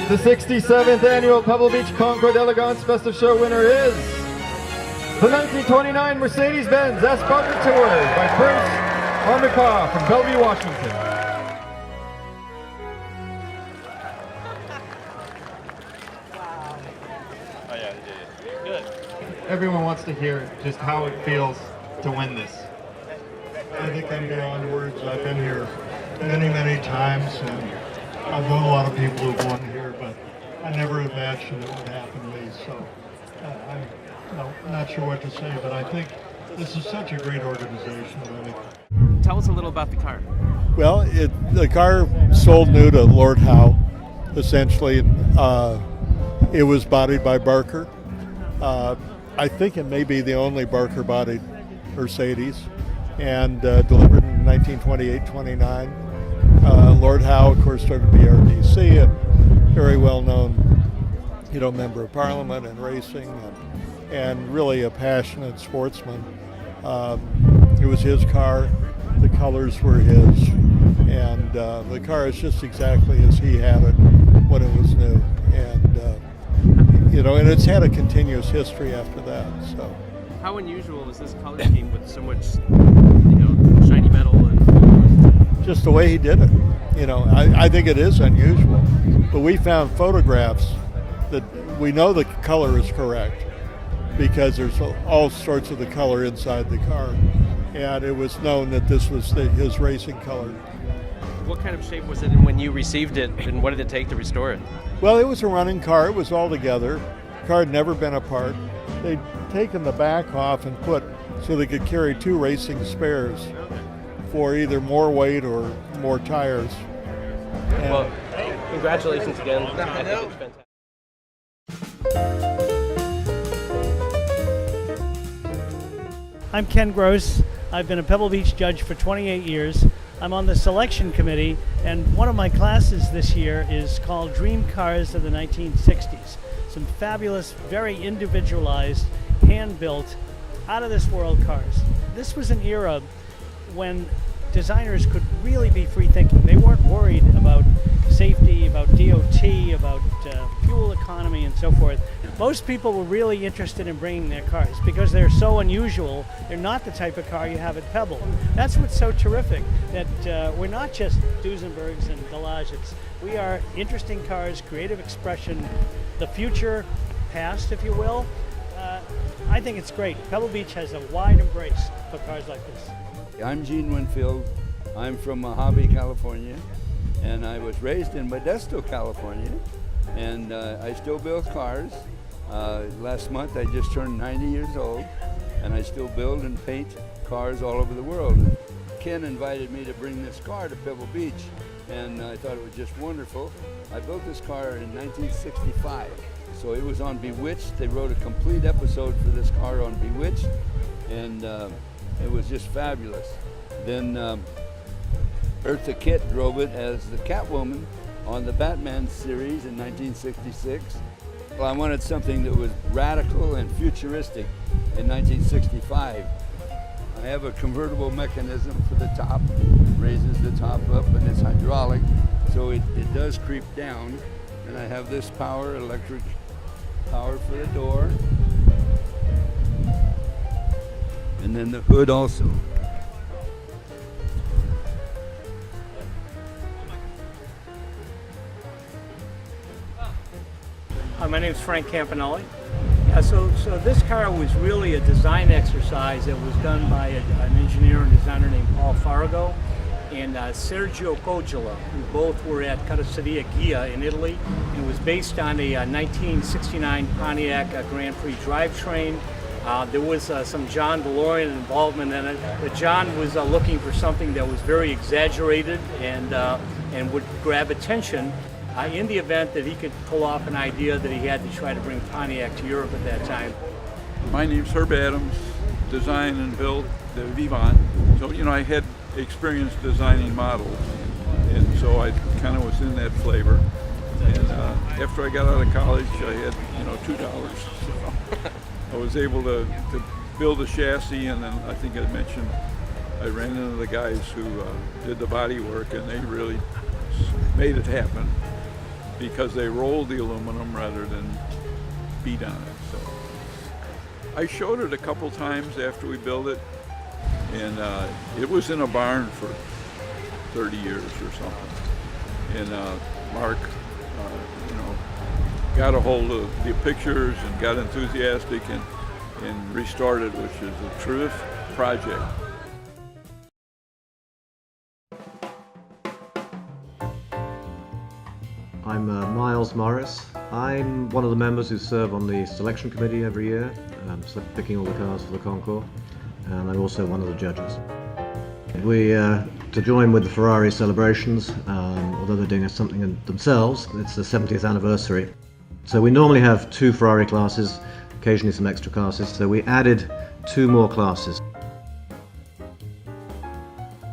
The 67th annual Pebble Beach Concours d'Elegance Festive Show winner is the 1929 Mercedes-Benz S Barker Tour by Prince Armika from Bellevue, Washington. Oh yeah, he did. Good. Everyone wants to hear just how it feels to win this. I think I'm beyond words. I've been here many, many times, and I've known a lot of people who've won here, but I never imagined it would happen to me. So I'm not sure what to say, but I think this is such a great organization. Really. Tell us a little about the car. Well, the car sold new to Lord Howe, essentially. It was bodied by Barker. I think it may be the only Barker-bodied Mercedes, and delivered in 1928-29. Lord Howe, of course, started BRDC, and very well-known, member of Parliament and racing, and really a passionate sportsman. It was his car. The colors were his, and the car is just exactly as he had it when it was new, and and it's had a continuous history after that. So, how unusual is this color scheme with so much, shiny metal and just the way he did it? I think it is unusual, but we found photographs that we know the color is correct because there's all sorts of the color inside the car. And it was known that this was his racing color. What kind of shape was it in when you received it, and what did it take to restore it? Well, it was a running car. It was all together. The car had never been apart. They'd taken the back off and put so they could carry two racing spares for either more weight or more tires. Well, congratulations again. I think it's fantastic. I'm Ken Gross. I've been a Pebble Beach judge for 28 years. I'm on the selection committee, and one of my classes this year is called Dream Cars of the 1960s. Some fabulous, very individualized, hand-built, out-of-this-world cars. This was an era when designers could really be free-thinking. They weren't worried about safety, about DOT, about fuel economy, and so forth. Most people were really interested in bringing their cars because they're so unusual. They're not the type of car you have at Pebble. That's what's so terrific, that we're not just Duesenbergs and Delages. We are interesting cars, creative expression, the future, past, if you will. I think it's great. Pebble Beach has a wide embrace for cars like this. I'm Gene Winfield. I'm from Mojave, California, and I was raised in Modesto, California, and I still build cars. Last month I just turned 90 years old, and I still build and paint cars all over the world. And Ken invited me to bring this car to Pebble Beach, and I thought it was just wonderful. I built this car in 1965, so it was on Bewitched. They wrote a complete episode for this car on Bewitched, and it was just fabulous. Then Eartha Kitt drove it as the Catwoman on the Batman series in 1966. Well, I wanted something that was radical and futuristic in 1965. I have a convertible mechanism for the top, raises the top up, and it's hydraulic, so it does creep down. And I have this power, electric power for the door. And then the hood also. My name's Frank Campanelli. So this car was really a design exercise that was done by an engineer and designer named Paul Farago and Sergio Cogiola, who both were at Carrozzeria Ghia in Italy. It was based on a 1969 Pontiac Grand Prix drivetrain. There was some John DeLorean involvement in it, but John was looking for something that was very exaggerated and would grab attention in the event that he could pull off an idea that he had to try to bring Pontiac to Europe at that time. My name's Herb Adams, design and build the Vivant. So, I had experience designing models, and so I kind of was in that flavor. And after I got out of college, I had, $2. So I was able to build a chassis, and then I think I mentioned I ran into the guys who did the body work, and they really made it happen. because they rolled the aluminum rather than beat on it. So I showed it a couple times after we built it, and it was in a barn for 30 years or something. And Mark, got a hold of the pictures and got enthusiastic and restored it, which is a terrific project. I'm Miles Morris. I'm one of the members who serve on the selection committee every year, picking all the cars for the Concours, and I'm also one of the judges. To join with the Ferrari celebrations, although they're doing something themselves, it's the 70th anniversary. So we normally have 2 Ferrari classes, occasionally some extra classes, so we added 2 more classes.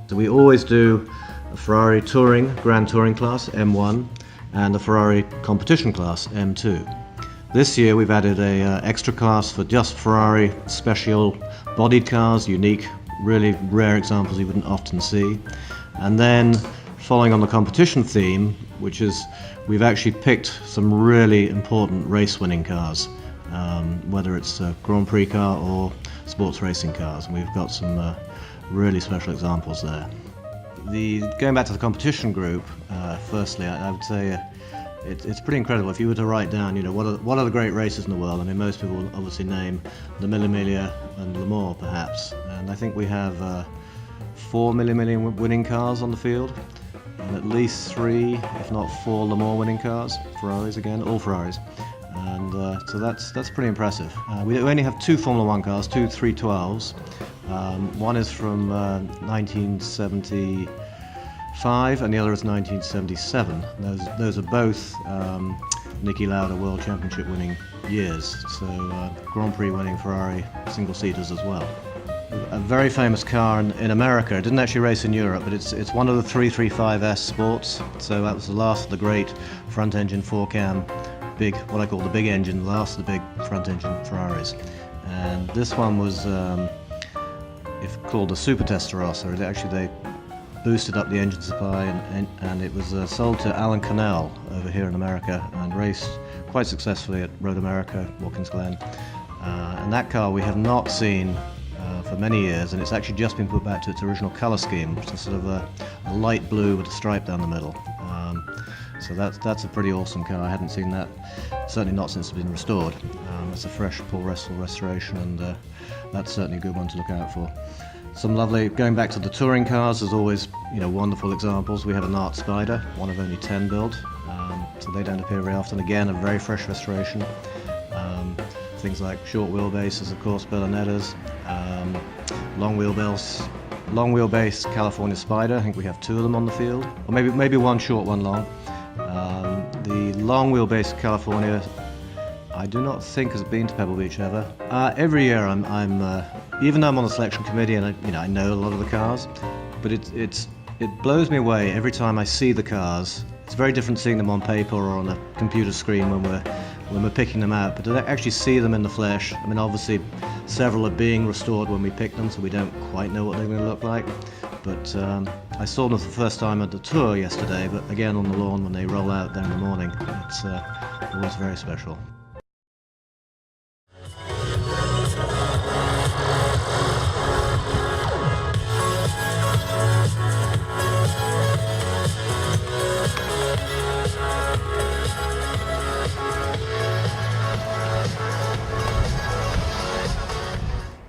So we always do a Ferrari Touring, Grand Touring class, M1, and the Ferrari Competition class, M2. This year we've added a extra class for just Ferrari special bodied cars, unique, really rare examples you wouldn't often see. And then following on the competition theme, which is we've actually picked some really important race winning cars, whether it's a Grand Prix car or sports racing cars, and we've got some really special examples there. Going back to the competition group, firstly, I would say it's pretty incredible. If you were to write down, what are the great races in the world? I mean, most people will obviously name the Mille Miglia and Le Mans, perhaps. And I think we have 4 Mille Miglia winning cars on the field, and at least 3, if not 4, Le Mans winning cars. Ferraris again, all Ferraris. And so that's pretty impressive. We only have 2 Formula 1 cars, 2 312s. One is from 1975 and the other is 1977. Those are both Niki Lauda World Championship winning years, so Grand Prix winning Ferrari single-seaters as well. A very famous car in America. It didn't actually race in Europe, but it's one of the 335S Sports, so that was the last of the great front-engine 4-cam, what I call the big engine, the last of the big front-engine Ferraris. And this one was called the Super Testarossa. They boosted up the engine supply, and it was sold to Alan Connell over here in America and raced quite successfully at Road America, Watkins Glen. And that car we have not seen for many years, and it's actually just been put back to its original colour scheme, which is sort of a light blue with a stripe down the middle. So that's a pretty awesome car. I hadn't seen that, certainly not since it's been restored. It's a fresh Paul Russell restoration, and that's certainly a good one to look out for. Some lovely, going back to the touring cars, there's always wonderful examples. We have an Art Spider, one of only 10 built, so they don't appear very often. Again, a very fresh restoration. Things like short wheelbases, of course, Berlinettas, long wheelbase California Spider. I think we have 2 of them on the field, or maybe one short, one long. The long wheelbase California, I do not think has been to Pebble Beach ever. Every year I'm even though I'm on the selection committee and I know a lot of the cars, but it blows me away every time I see the cars. It's very different seeing them on paper or on a computer screen when we're picking them out, but to actually see them in the flesh. I mean, obviously several are being restored when we pick them, so we don't quite know what they're going to look like. But I saw them for the first time at the tour yesterday, but again on the lawn when they roll out there in the morning, it's always very special.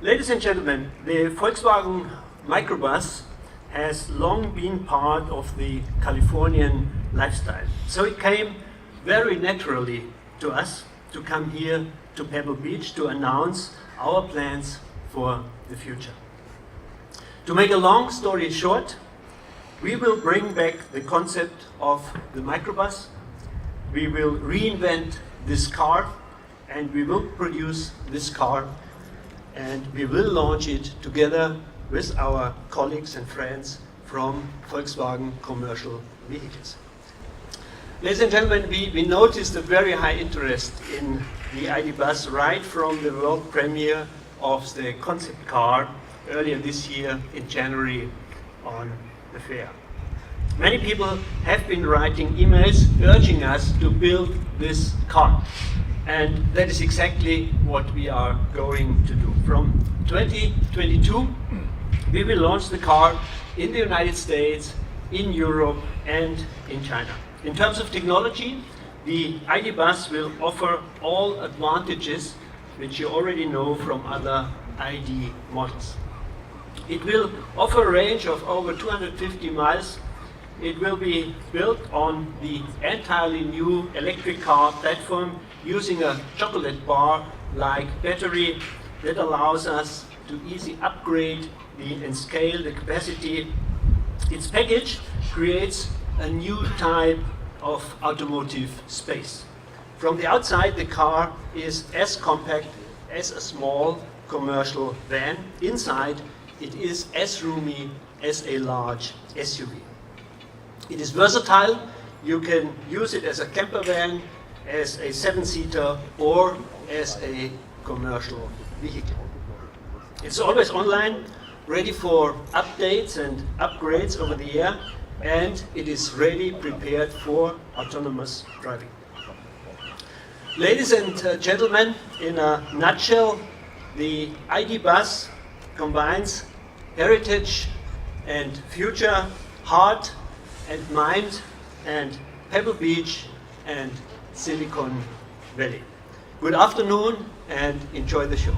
Ladies and gentlemen, the Volkswagen microbus has long been part of the Californian lifestyle. So it came very naturally to us to come here to Pebble Beach to announce our plans for the future. To make a long story short, we will bring back the concept of the microbus, we will reinvent this car, and we will produce this car, and we will launch it together with our colleagues and friends from Volkswagen Commercial Vehicles. Ladies and gentlemen, we noticed a very high interest in the ID. Buzz right from the world premiere of the concept car earlier this year in January on the fair. Many people have been writing emails urging us to build this car. And that is exactly what we are going to do. From 2022, we will launch the car in the United States, in Europe, and in China. In terms of technology, the ID Bus will offer all advantages which you already know from other ID models. It will offer a range of over 250 miles. It will be built on the entirely new electric car platform using a chocolate bar-like battery that allows us to easily upgrade and scale the capacity. Its package creates a new type of automotive space. From the outside, the car is as compact as a small commercial van. Inside, it is as roomy as a large SUV. It is versatile. You can use it as a camper van, as a 7-seater, or as a commercial vehicle. It's always online, ready for updates and upgrades over the air, and it is ready, prepared for autonomous driving. Ladies and gentlemen, in a nutshell, the ID Bus combines heritage and future, heart and mind, and Pebble Beach and Silicon Valley. Good afternoon and enjoy the show.